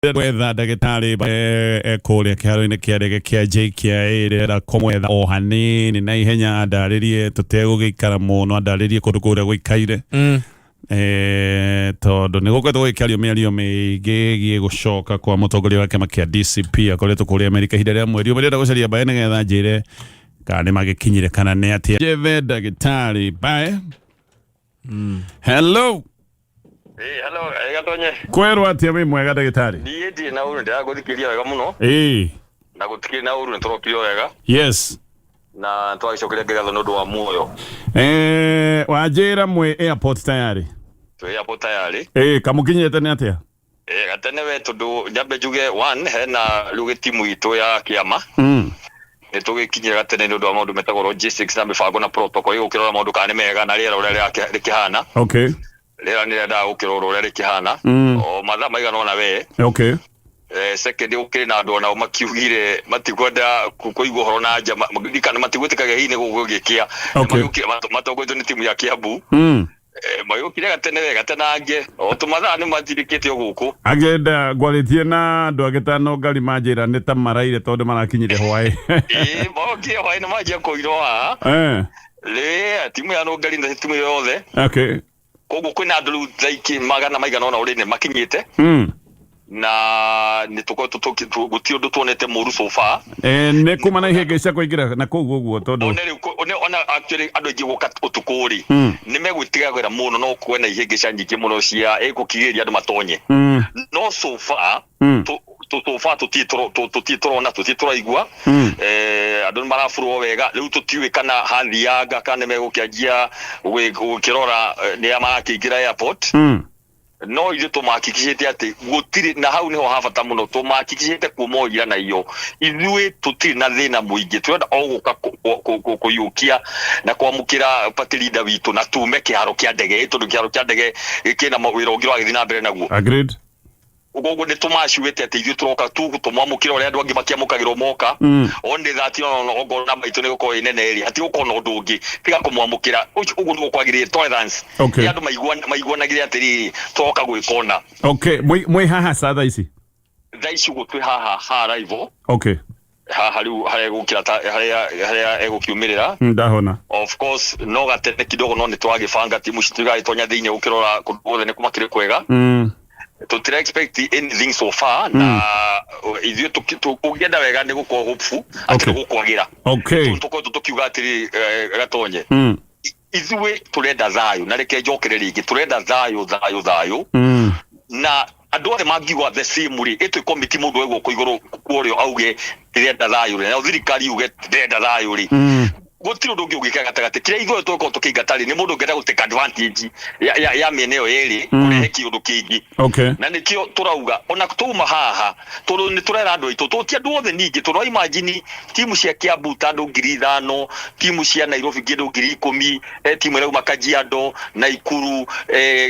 Whether ndagĩtarĩ kũrĩa kĩharo-inĩ kĩa ndege kĩa JKIA rĩera kũmwetha o hanini na ihenya ndarĩrie tũtegũgĩikara mũno ndarĩrie kũndũ kũrĩa gũikaire tondũ nĩ gũkoretwo gũgĩkario mĩario mĩingĩ ĩgiĩ gũcoka kwa mũtongoria wa kĩama kĩa DCP akoretwo kũrĩa Amerika ihinda rĩa mweri ũmwe ndĩrenda gũcaria Mbae nĩgetha njĩre kana nĩ magĩkinyire kana nĩ atĩa Jeve ndagĩtarĩ Mbae hello. Hello, Gatonye. Kwerwo atia wĩ mwega ndagĩtarĩ? Niĩ ndirĩ na ũru ndĩragũthikĩria wega mũno. Na gũtikĩrĩ na ũru nĩtũrokire wega. Yes. Na twagĩcokeria ngatho nĩ ũndũ wa muoyo. Wanjĩra mwĩ airport tayari? Twĩ airport tayari. Kamũkinyĩte nĩ atĩa? Gatene we tondũ nyambe njuge one hena rĩu timu itũ ya kĩama. Nĩtũgĩkinyire gatene nĩ ũndũ wa maũndũ metagwo logistics na mĩbango na protocol gũkĩrora maũndũ kana nĩ mega na rĩera ũrĩa rĩkĩhana. Okay. Rĩera nĩ rĩendaga gũkĩrora ũrĩa rĩkĩhana. O mathaa maigana ona we. Okay. Second gũkĩrĩ na andũ onao makiugire matikwenda kũigua ũhoro na nja kana matigwĩtĩkagia hihi nĩ gũgĩkĩa. Matongorĩtio nĩ timu ya Kiambu. Magĩũkire gatene wega tenange o tũmathaa nĩ matirikĩte o gũkũ. Agenda ngwarĩtie na andũ agĩtano ngari manjĩra nĩ ta maraire tondũ marakinyire hwaĩ. Mokire hwaĩ nĩ manjia kũirwo haha. Timu ya ngari na timu yothe. Okay. Koguo kwĩna andũ thaiki magana maigana ona ũrĩ nĩ makinyĩte. Na nĩ tũkoretwo gũtirĩ ũndũ tuonete mũru so far. Nĩ kuma na ihĩngĩ cia kũingĩra na kũu ũguo tondũ ona actually andũ aingĩ gũka ũtukũ rĩ nĩ megwĩtigagĩra mũno no kwena ihĩngĩ cia nyingĩ mũno cia gũkigĩrĩria andũ matonye. No so far tũtirona tũtiraigua andũ marabũrwo wega rĩu tũtiũĩ kana hathianga kana megũkĩanjia gũkĩrora nĩ marakĩingĩra airport. No ithuĩ tũmakikicĩte atĩ gũtirĩ na hau nĩho habata mũno tũmakikicĩte kuma ira na iyo ithuĩ tũtirĩ na thĩna mũingĩ twenda o gũka kũiyũkia na kwamũkĩra party leader witũ na tume kĩharo kĩa ndege tondũ kĩharo kĩa ndege kĩna wĩra ũngĩ wagĩthiĩ na mbere naguo. Agreed. Ũguo nĩ tũmaciwĩte atĩ ithuĩ tũroka tu tũmwamũkĩra ũrĩa andũ angĩ makĩamũkagĩrwo moka only that no namba itũ nĩ gũkorwo ĩnene ĩrĩ hatigũkorwo na ũndũ ũngĩ tiga kũmwamũkĩra ũguo nĩ gũkwagĩrĩire tolerance. Okay. Andũ maiguanagĩre atĩrĩrĩ tũroka gwĩkona. Okay. Mwĩ haha thaa ici? Thaa ici ũguo twĩ haha arrival. Okay. Haha rĩu harĩa egũkiumĩrĩra. Ndahona. Of course no gatene kidogo no nĩ twagĩbanga timu citigagĩtonya thĩinĩ gũkĩrora kũndũ guothe nĩ kũmakĩrĩ kwega. Tũtira expect anything so far na ithuĩ tũkĩenda wega nĩ gũkorwo hopeful atĩ nĩ gũkwagĩra. Okay. Tũkoretwo tũkiuga atĩrĩ Gatonye ithuĩ tũrenda thayũ na reke njokere rĩngĩ tũrenda thayũ na andũ othe mangiugua the same rĩ ĩtũ committee mũndũ egũkũ igũrũ kũrĩa auge ndĩrenda thayũ rĩ na thirikari yuge ndĩrenda thayũ rĩ gũtirĩ ũndũ ũngĩ ũgĩka gatagatĩ kĩrĩa ithuĩ tũkorwo tũkĩingata rĩ nĩ mũndũ ũngĩenda gũteka advantage ya mĩena ĩyo yerĩ kũrehe kĩũndũ kĩngĩ. Na nĩkĩo tũrauga ona tũma haha tondũ nĩ tũrera andũ aitũ tũti andũ othe ningĩ tondũ imagine timu cia Kiambu ta andũ 5,000 timu cia Nairobi andũ 10,000 timu ĩrauma Kajiado Naikuru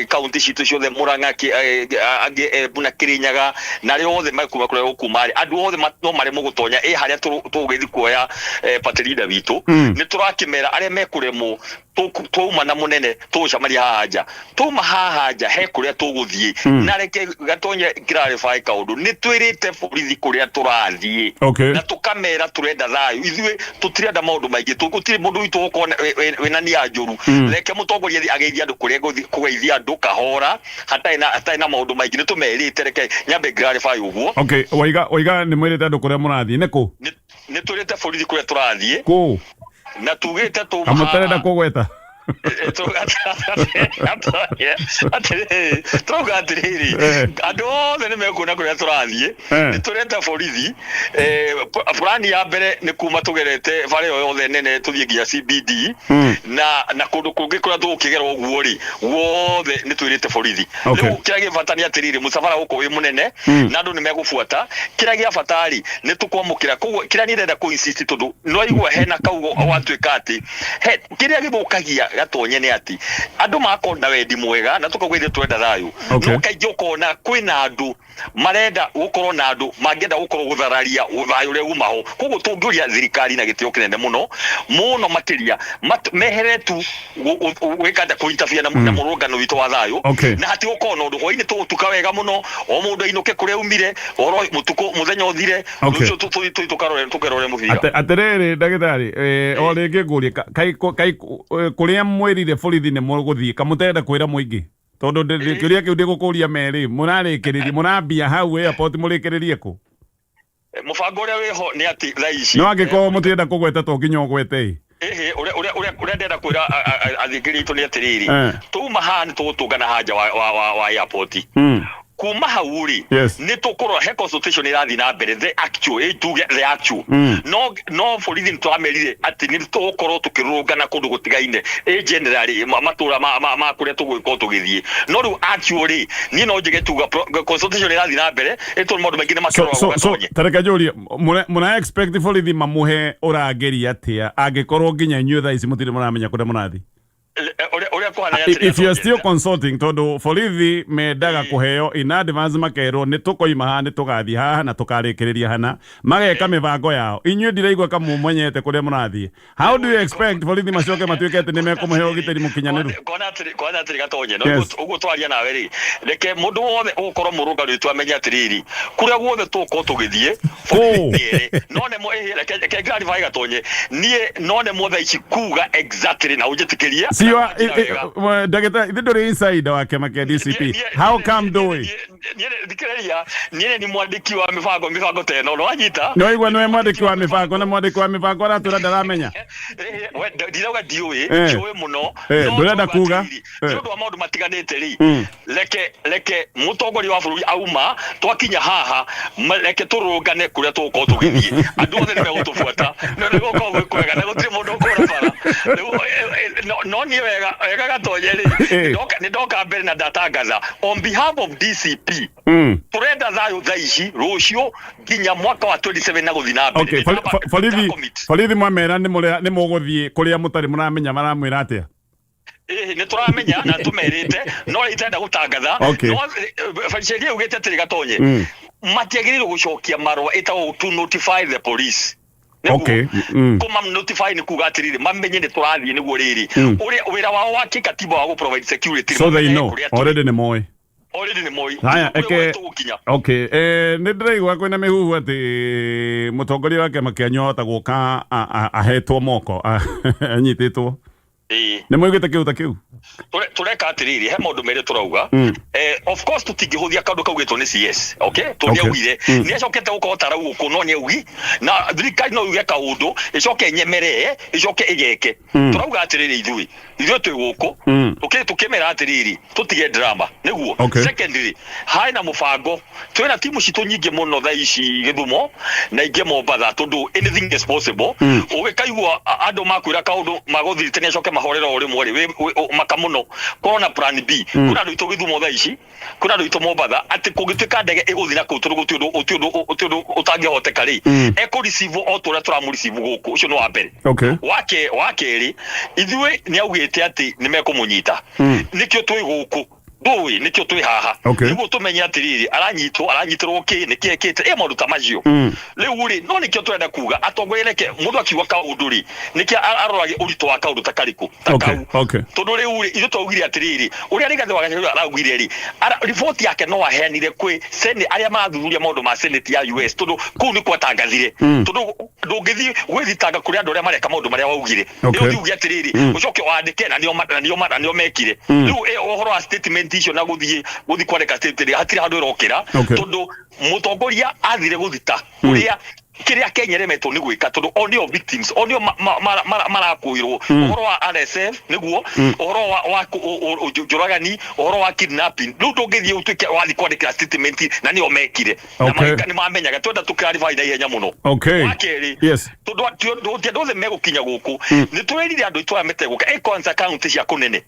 kaunti citũ ciothe Murang'a angĩ Buna Kirinyaga na rĩo othe makuma kũrĩa gũkuma andũ othe no maremwo gũtonya harĩa tũgũgĩthiĩ kuoya party leader witũ. Nĩ tũrakĩmera arĩa mekũremwo tũma na mũnene tũgũcamaria haha nja tũma haha nja he kũrĩa tũgũthiĩ na reke Gatonye clarify kaũndũ nĩ twĩrĩte borithi kũrĩa tũrathiĩ na tũkamera tũrenda thayũ ithuĩ tũtirenda maũndũ maingĩ tũtirĩ mũndũ witũ gũkorwo wĩna nia njũru reke mũtongoria ageithie andũ kũrĩa kũgeithia andũ kahora hatarĩ na maũndũ maingĩ nĩ tũmerĩte reke nyambe clarify ũguo. Okay. Waiga nĩ mwĩrĩte andũ kũrĩa mũrathiĩ nĩ kũ? Nĩ twĩrĩte borithi kũrĩa tũrathiĩ kũ na tugĩte tũma amũtarenda kũgweta tũrauga atĩrĩrĩ andũ othe nĩ mekuona kũrĩa tũrathiĩ nĩ tũreta borithi plani ya mbere nĩ kuma tũgerete bara ĩyo yothe nene tũthiĩ nginya CBD na kũndũ kũngĩ kũrĩa tũgũkĩgera ũguo rĩ guothe nĩ twĩrĩte borithi. Rĩu kĩrĩa gĩbata nĩ atĩrĩrĩ mũcabara gũkũ wĩ mũnene na andũ nĩ megũbuata kĩrĩa gĩabata rĩ nĩ tũkwamũkĩra kĩrĩa nĩ ndenda kũ insist tondũ no igua hena kaugo watuĩka atĩ kĩrĩa gĩthũkagia gatonye ni ati andu makonda wendi mwega na tukagwithie twenda thayu no kaingĩ ukona kwina andu marenda gukorwo na andu mangenda gukorwo guthararia thayu ria umaho koguo tungiuria thirikari na gitio kinene muno makiria meheretu wikanda kuintafia na murungano witu wa thayu na hati ukona undu hwaini tugutuka wega muno o mundu ainuke kuria umire oro mutuko muthenya uthire rucio tukarore muthia aterere ndagithari o ringi ngurie kai kuria mwirire borithi ni muguthie kamutenda kwira muingi tondu kiuria kiu ndigukuria meri murarikiriria murambia hau airport murikiririe ku mubango uria wiho ni ati thaici no angiko mutienda kugweta to nginya ogwete uria ndenda kwira athikiri tu ni atiriri tuma hani tugutungana hanja wa airport kuma hauri ni tukorwo he consultation irathi na mbere the actual no borithi twamerire ati ni tukorwo tukirungana kundu gutigaine generally matura ma kuria tugwiko tugithie no riu actually ni no njige tuga consultation irathi na mbere eto mundu mengine makirwa so tareka juri muna expect borithi mamuhe urangeri atia angikorwo nginya inyuĩ thaa ici mutire muramenya kuria murathi if you are still consulting tondu borithi mendaga kuheo in advance makerwo ni tukoima haha ni tugathie haha na tukarikiriria hana mageka mibango yao inyuĩ ndiraigua kamumenyete kuria murathie how do you expect borithi macoke matuike ati ni mekumuheo gitari mukinyaniru kona atiri gatonye no uguo twaria nawe ri reke mundu wothe ukorwo murungano witu amenya atiriri kuria guothe tuko tugithie none mo reke clarify gatonye nie none mo thaici kuga exactly na ujitikirie ndagita nduri inside wa kema kia DCP how come doing niye ni mwandiki wa mibango teno no anyita no igwa no mwandiki wa mibango na mwandiki wa mibango aratura ndaramenya we ndiraga dioi joe muno ndurenda kuga ndu wa maundu matiganite ri leke mutongori wa bururi auma twakinya haha leke turungane kuria tuko tugithie andu othe ni megutubuata no ni goko kwega na gutire mundu ukora bara no ni wega gatonye ri ni ndoka mbere na ndatangaza on behalf of DCP turenda thayu thaici rucio nginya mwaka wa 27 na guthi na mbere borithi mwamera ni muguthie kuria mutari muramenya maramwira atia ni turamenya na tumerite no itenda gutangatha no sheria ugete atiri gatonye matiagiriro gucokia marwa itago to notify the police kuma notify ni kuga atiriri mamenye ni turathie niguo riri uria wira wao wa kikatiba wa provide security so they know already ni moi haya ni ndiraigua kwina mihuhu ati mutongoria wake makianyota guka ahetwo moko anyititwo ni mwigite kiuta kiu tureka atiriri he maundu mere turauga of course tutingihuthia kandu kaugitwo ni CS tungiaugire ni acokete gukorwo tarau guku no ni augi na thirikari no yuge kaundu icoke nyemere icoke igeke turauga atiriri ithui twi guku tukimera atiriri tutige drama niguo secondary hai na mubango twina timu citu nyingi muno thaa ici Githumo na ingi Mombatha tondu anything is possible ugikaigua andu makwira kaundu maguthirite ni acoke mahorero uri mwari makamuno kona plan B kuna ndu Githumo thaa ici kuna ndu Mombatha ati kugituka ndege iguthira ku tondu gutiu utangihoteka ri eko receive otura turamu receive guku ucio no wa mbere wakeri ithui ni augite ati ni mekumunyita nikio twi guku Boy nikyo twi haha niguo tumenya atiriri aranyitirwo ki nikekete maundu ta macio riu ri no nikyo twenda kuga atongorereke mundu akiwa kaunduri niki arorage urito wa kaundu takariku tondu riu ri ithu twaugire atiriri uria rigathe wa aragwire ri report yake no aheanire kwi sene aria mathuthuria maundu ma senate ya US tondu kuu ni kwatangathire tondu ndungithi gwithitanga kuri andu aria mareka maundu maria waugire riu ugi atiriri ucoke wandike na nio mekire riu ohoro wa statement icio na guthi kwandika statement hatira handu irokira tondu mutongoria athire guthita uria kiria kenyeremetwo ni gwika tondu onio victims onio marakuirwo ohoro wa RSF niguo ohoro wa njuragani ohoro wa kidnapping riu ndungithie utuike wathi kwandikira statement na nio mekire na ni mamenyaga twenda tuklarify na ihenya muno wakeri tondu ndothe megukinya guku ni twirire andu itwamete guka kwanza county cia kunene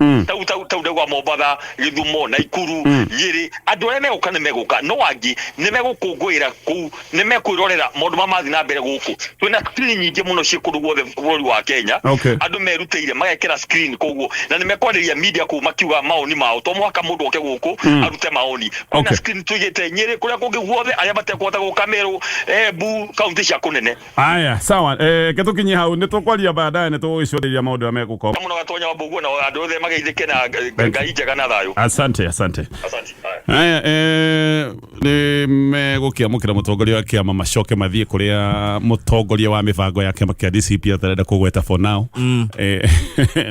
tau ndegwa Mombatha Githumo na Ikuru Nyeri andu ene meguka ni meguka no wangi ni megukungwira ku ni mekwirorera maundu turathi na mbere guku twina screen nyingi muno cikurugwo bũrũri wa Kenya andu merutĩire magekĩra screen koguo na nĩ mekwarĩria media ku makiuga maoni mao to mwaka mũndũ oke guku arute maoni na screen tuigĩte Nyĩrĩ kuria kũngĩ guothe arĩa matekũhota gũkamerwo bu kaunti cia kũnene. Aya sawa ketukinye hau nĩ tũkwaria baadaye nĩ tũgũicũrĩria maũndũ megũkorwo muno gatonya Wambũgua na andũ othe mageithĩke na Ngai njega na thayũ. Asante. Aya nĩ megũkĩamũkĩra mũtongoria wa kĩama macoke mathiĩ kũrĩa mũtongoria wa mĩbango ya kĩama kĩa DCP atarenda kũgweta for now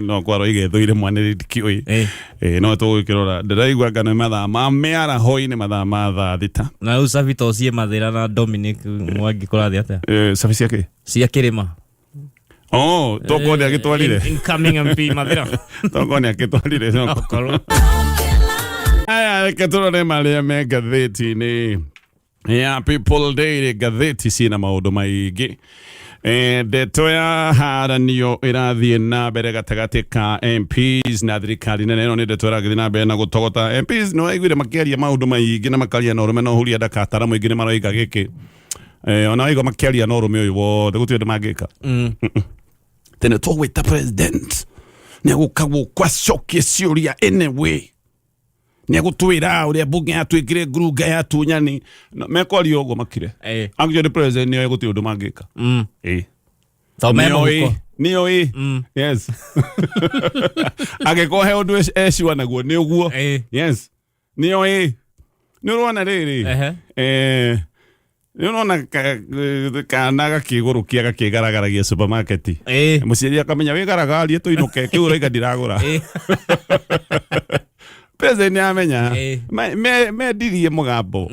no kwaro igethũire mwanĩrĩri kĩũĩ no tũgũkĩrora ndĩraigua ngano mathaa ma mĩaraho-inĩ mathaa ma thaa thita na usafi tocie mathĩra na Dominic Mwangi kũrathi atĩa safi ciake cia kĩrĩma tokone agĩtwarire incoming MP mathĩra tokone agĩtwarire no aya reke tũrore marĩa me ngathĩti-inĩ ya People Daily. Ngathĩti ciĩna maũndũ maingĩ ndeto ya haranio ĩrathiĩ na mbere gatagatĩ ka MPs na thirikari nene. Ĩno nĩ ndeto ĩrathiĩ na mbere na gũtogota MPs nĩ waiguire makĩaria maũndũ maingĩ na makaria na ũrũme na ũhuria ndakatara mũingĩ nĩ maroiga gĩkĩ ona waigua makĩaria na ũrũme ũyũ wothe gũtirĩ ũndũ mangĩka tene tũgwĩta president nĩ agũka gũcokia ciũria anyway nĩ agũtwĩra ũrĩa mbunge yatwĩkire ngurunga ya tunyani mekwaria ũguo makire actually president nĩ gũtirĩ ũndũ mangĩka nĩoĩ yes agĩkohe ũndũ eciwa naguo nĩ ũguo yes nĩoĩ nĩ ũrona rĩrĩ nĩ ũrona kana gakĩgũrũkia gakĩgaragaragia supermarket mũciari akamenya wĩgaragarie tũinũke kĩu ũraiga ndiragũra president amenya mendirie mũgambo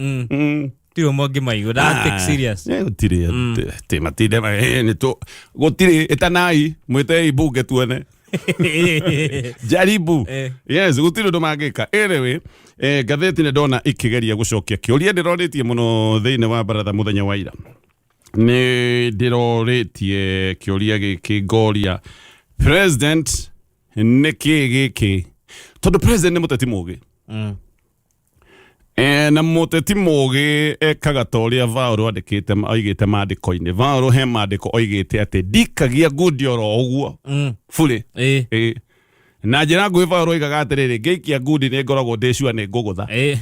tiro monge maigo da take serious gutire te matinde ni to gutire etanai mwete bunge tuone jaribu yes gutire ndo magika anyway gatheti ne ndona ikigeria gucokia kiuria ndiroretie muno thiine wa baratha muthenya wa ira ni ndiroretie kiuria giki ngoria president niki giki tondu president ni muteti mugi na muteti mugi ekaga toria Vaũrũ andikite oigite mandiko-ini Vaũrũ he mandiko oigite ati ndikagia ngundi oro uguo buri na njira ngui Vaũrũ oigaga atiriri ngeikia ngundi ni ngoragwo ndicua ni ngũgũtha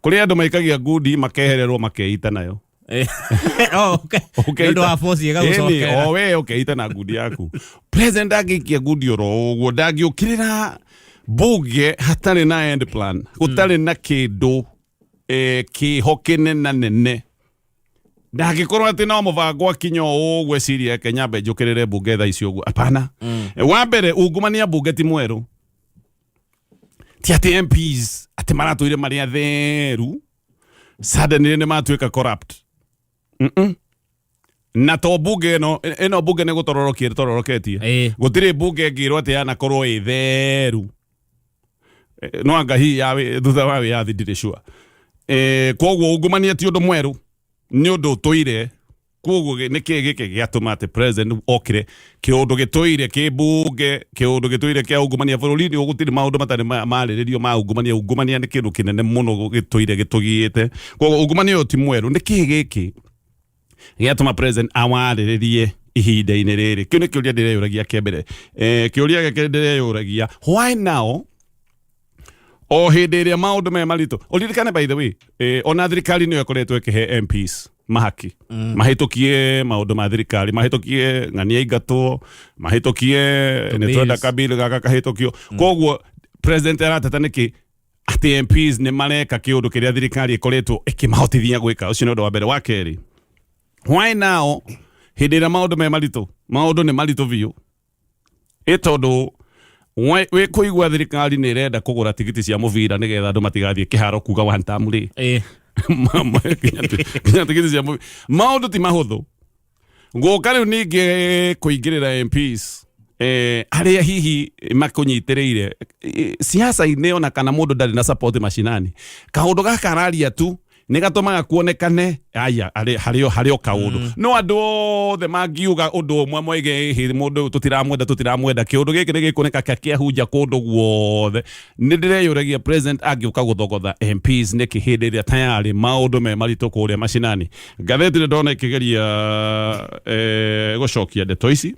kuri andu maikagia ngundi makehererwo makeita nayo okay ndo afosi yega gucokera we ukeita na ngundi yaku president agikia ngundi oro uguo ndagiukirira bunge hatari na end plan gutari na kindu kihokene na nene ndagikorwo ati no mubango akinyo ugwe ciria Kenya mbe njukirire bunge tha icio uguo apana wa mbere ungumania bunge ti mweru ti ati MPs ati maratwire maria theru suddenly ni matwika corrupt na to bunge eno bunge ne gutororoketie gutire bunge ngirwo ati ana korwo itheru no anga hi yawe thutha wawe yathi ndire sure koguo ungumania ti undu mweru ni undu toire koguo niki giki giatuma ati president okire kiundu gitwire ki bunge kiundu gitwire kia ungumania bururi-ini ugutire maundu matari mariririo ma ungumania ni kindu kinene muno gitwire gitugiite koguo ungumania uyu ti mweru niki giki giatuma president awariririe ihinda-ini riri kiu ni kiuria ndireyuragia kiambere kiuria giki ndireyuragia why now o hindi iria maundu me marito uririkane by the way ona thirikari niyo ikoretwo ikihe MPs mahaki mahitukie maundu ma thirikari mahitukie ng'ania ingatwo mahitukie nitwenda kabili gaka kahitukio koguo president arateta niki ati MPs ni mareka kiundu kiria thirikari ikoretwo ikimahotithia gwika ucio ni undu wa mbere wa keri why now hindi iria maundu me marito maundu ni marito biu itondu we kuigua thirikari ni irenda kugura tigiti cia muvira nigetha andu matigathie kiharo kuga one time ri mama kinya tigiti cia muvira maundu ti mahuthu nguka riu ningi kuingirira MPs aria hihi makunyitiriire siasa-ini ona kana mundu ndari na support mashinani kaundu gaka araria tu nä gatåmaga kuonekane aya harä o kaå no andå othe mangiuga å ndå å mwe moige må ndå tå tiramwenda kä å ndå gä kä nä gä kåneka kä ahunja kå ndå guothe nä ndä reyå ragia angä å ka gå thogotha MPs nä kä hä ndä ä rä a tayarä maå ndå me maritå kå rä a macinani ngathäti nä ndona ä kä geria gå cokia ndeto ici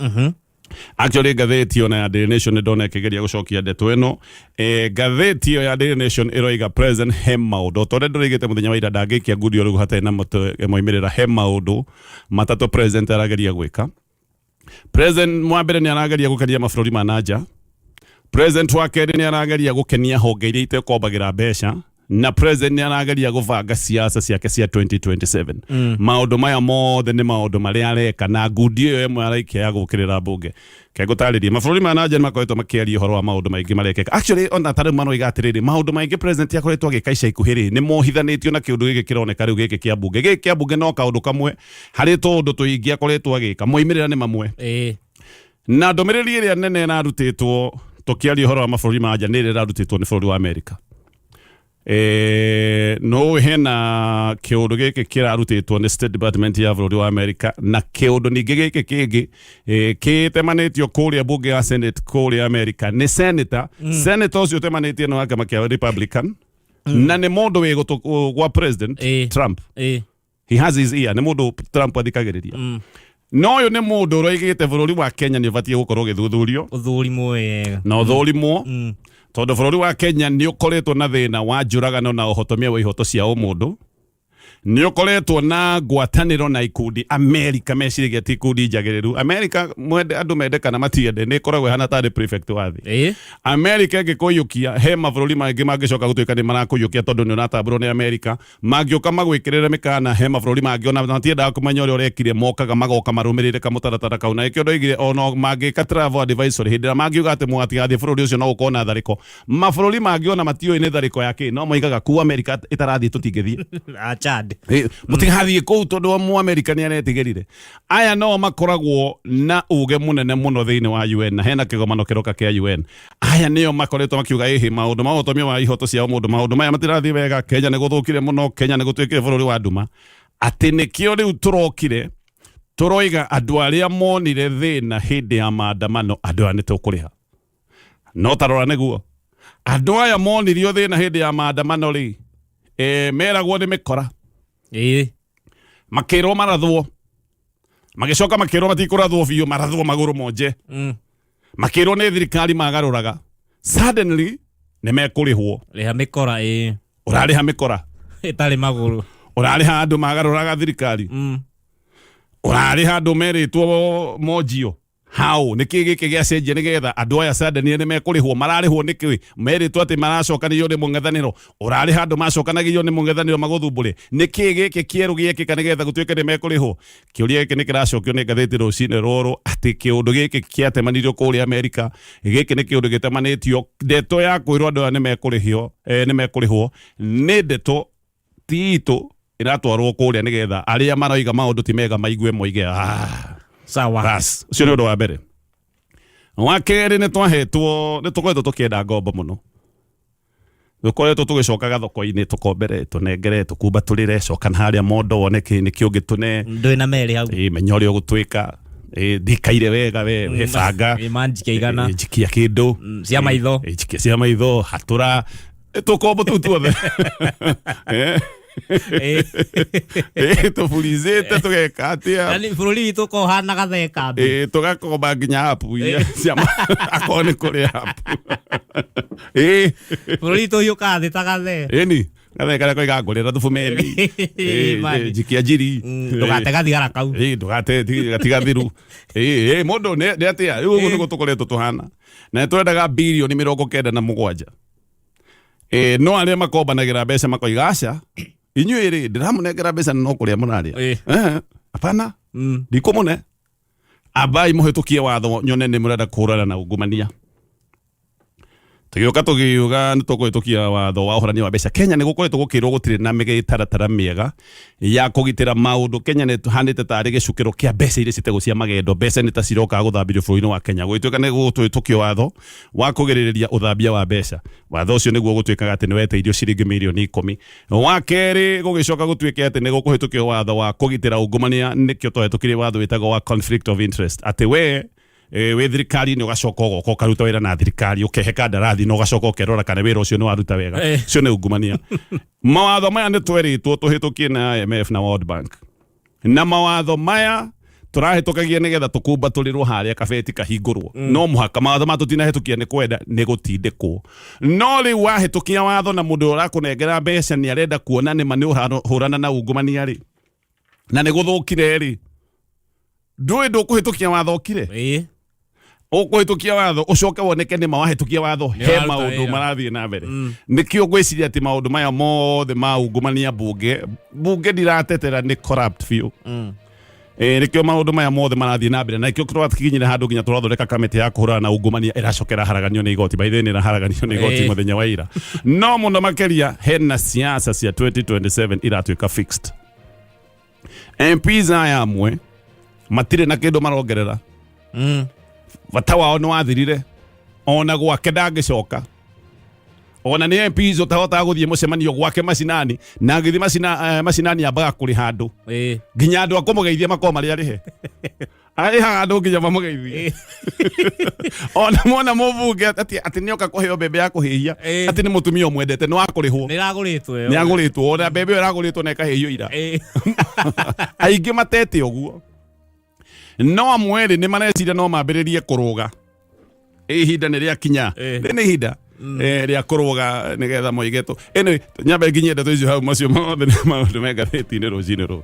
actually ngathäti ona ya Daily Nation ndona ikigeria gucokia ndeto ino ngathäti iyo ya Daily Nation iroiga president he maundu tondu ndurigite muthenya wa ira ndangikia ngudio riu hatai na moimirira he maundu matatu president arageria gwika president mwambere ni arageria gukenia mabũrũri ma nanja president wa keri ni arageria gukenia honge iria itekombagira mbeca na president ni arageria gubanga siasa ciake cia 2027 maundu maya mothe ni maundu maria areka na ngundi iyo imwe araikia ya gukirira bunge ke gutariria mabũrũri ma nanja ni makoretwo makiaria uhoro wa maundu maingi marekeka actually ona tari manoiga atiriri maundu maingi president akoretwo agika ica ikuhiri ni mohithanitio na kiundu giki kironeka riu giki kia bunge no kaundu kamwe hari tundu tuingi akoretwo agika moimirira ni mamwe na ndomereri iria nene na rutitwo tukiaria uhoro wa mabũrũri ma nanja ni ira rutitwo ni bũrũri wa America no hena kiundu giki kirarutitwo ni State Department ya bũrũri wa America na kiundu ningi giki kingi kitemanitio kuria bunge ya Senate kuria America ni senator ucio temanitio no akama kia Republican na ni mundu wi gwa president Trump he has his ear ni mundu Trump athikagiriria no uyu ni mundu roigite bũrũri wa Kenya ni batie gukorwo githuthurio na uthurimwo tondu bũrũri wa Kenya ni ukoretwo na thina wa njũragano na uhotomia wa ihoto cia ũmũndũ ni ukoretwo na ngwatanĩro na ikundi America meciragia ti ikundi njagĩrĩru America mwende andu mendekana matiende ni koragwo hana tari prefect wa thi America ngĩkũiyũkia he mabũrũri mangĩ mangĩcoka gũtuĩka nĩ marakũiyũkia tondu nĩ ũratambũrwo nĩ America mangĩũka magwĩkĩrĩre mĩkana he mabũrũri mangĩ ona matiendaga kũmenya ũrĩa ũrekire mokaga magoka marũmĩrĩre kamũtaratara kau na ĩkĩo ndoigire ona mangĩka travel advisory hĩndĩ ĩrĩa mangiuga atĩ mũgatigathiĩ bũrũri ũcio no gũkorwo na tharĩko mabũrũri mangĩ ona matiũĩ nĩ tharĩko yake no moigaga ku America ĩtarathiĩ tũtingĩthiĩ mutigathiĩ kũu tondu wa Mũamerika nĩ aretigĩrire aya no makoragwo na uge munene muno thĩinĩ wa UN na hena kĩgomano kĩroka kĩa UN aya nĩo makoretwo makiuga ĩhĩ maũndũ ma ũtomia wa ihoto cia mũndũ maũndũ maya matirathiĩ wega Kenya nĩ gũthũkire mũno Kenya nĩ gũtuĩkire bũrũri wa nduma atĩ nĩkĩo rĩu tũrokire tũroiga andũ arĩa monire thĩna hĩndĩ ya maandamano andũ aya nĩ tũkũrĩha no tarora nĩguo andũ aya monirio thĩna hĩndĩ ya maandamano rĩ meragwo nĩ mĩkora makirwo marathwo magicoka makirwo matikurathwo biũ marathwo magũrũ monje makirwo nĩ thirikari magarũraga suddenly nĩ mekũrĩhwo rĩha mĩkora ũrarĩha mĩkora ĩtarĩ magũrũ ũrarĩha andũ magarũraga thirikari ũrarĩha andũ merĩtwo monjio how niki giki gĩa cenjia nigetha andũ aya suddenly nĩ mekũrĩhwo mararĩhwo nĩkĩ merĩtwo atĩ maracokanĩrio nĩ mũng'ethanĩro ũrarĩha andũ macokanagĩrio nĩ mũng'ethanĩro magũthumbũre nĩkĩ gĩkĩ kĩerũ gĩekĩka nĩgetha gũtuĩke nĩ mekũrĩhwo kĩũria gĩkĩ nĩ kĩracokio nĩ ngathĩti rũcinĩ rũrũ atĩ kĩũndũ gĩkĩ kĩatemanirio kũrĩa America gĩkĩ nĩ kĩũndũ gĩtemanĩtio ndeto ya kwĩrwo andũ aya nĩ mekũrĩhwo nĩ ndeto tiitũ ĩratwarwo kũrĩa nĩgetha arĩa maroiga maũndũ ti mega maigue moige sawa ras ucio nĩ ũndũ wa mbere wa kerĩ nĩ tũkoretwo tũkĩenda ngombo mũno tũkoretwo tũgĩcokaga thoko-inĩ tũkombere tũnengere tũkumba tũrĩre coka harĩa mondo wone nĩkĩ ũngĩtũne ndũĩ na merĩ hau menya ũrĩa ũgũtuĩka ndikaire wega banga njikia kĩndũ cia maitho hatũra tũkombo tũu tuothe tũbulizĩte tũgeka atĩa bũrũri witũ ko hana gatheka tũgakomba nginya apu iria akorwo nĩ kũrĩ apu bũrũri witũ ũyũkaga thĩ ta gathe ĩni gathe karĩa koiga ngũrĩra thubu meni njikia njiri ndũgate gathigara kau ndũgate gatigathiru mũndũ nĩ atĩa rĩu ũguo nĩguo tũkoretwo tũhana na nĩtwendaga birioni 97 no arĩa makombanagĩra mbeca makoiga aca inyuĩ rĩ ndĩramũnengera mbeca no kũrĩa mũrarĩa apana ndikũmũne ambai mũhĩtũkie watho nyone nĩ mũrenda kũhũrana na ungumania Tugioka tugiuga nitukwitukia watho wa uhorania wa mbeca Kenya ni gukoretwo gukirwo gutire na migitaratara miega ya kugitira maundu. Kenya ni tuhandite tari gicukiro kia mbeca iria citego cia magendo. Mbeca ni ta ciroka guthambirio bũrũri-inĩ wa Kenya gwituika ni gutwitukio watho wa kugiririria uthambia wa mbeca. Watho ucio niguo gutwikaga ati ni weteithio ciringi mirioni 10. Wa keri gugicoka gutwike ati ni gukuhitukio watho wa kugitira ungumania, nikio twahitukire watho witagwo wa conflict of interest, ati we thirikari ni ugacoka ugoka ukaruta wira na thirikari ukehe kandarathi no ugacoka ukerora kana wira ucio ni waruta wega. Cio ni ungumania. Mawatho maya ni tweritwo tuhitukie na IMF na World Bank, na mawatho maya turahitukagia nigetha tukumba turirwo haria kabeti kahingurwo. No muhaka mawatho ma tutinahitukia ni kwenda ni gutindikwo. No riu wahitukia watho na mundu urakunengera mbeca ni arenda kuona ni mani uhurana na ungumania ri na ni guthukire ri, ndui ndukuhitukia watho kire ukuhitukia watho ucoke woneke ni mawahitukia watho he maundu marathie na mbere. Nikio gwiciria ati maundu maya mothe ma ungumania bunge ndiratetera ni corrupt few. Nikio maundu maya mothe marathie na mbere, na nikio twakinyire handu nginya turathondeka kamiti ya kuhurana na ungumania iracokera haraganio ni igoti. By the way ni haraganio ni igoti muthenya wa ira. No muno makeria hena siasa cia 2027 iratwika fixed. MPs aya amwe matire na kindu marongerera. Bata wao ni wathirire, ona gwake ndangicoka. Ona ni MPs utahota guthie mucemanio gwake macinani, na ngithi macinani ambaga kuri handu nginya andu akumugeithia makoma mari arihe ai handu nginya mamugeithie. Ona mwana mubunge ati nioka kuheo bebe ya kuhihia ati ni mutumia umwendete ni wakurihwo ni aguritwo ona bebe iraguritwo na ikahihio ira. Aingi matete uguo. No amweri ni mareciria no mambiririe kuruga ihinda ni ria kinya ni ihinda ria kuruga nigetha moigeto. Anyway nyambe nginyenda tuicio hau macio mothe ni maundu me ngatheti-ini rucini ru.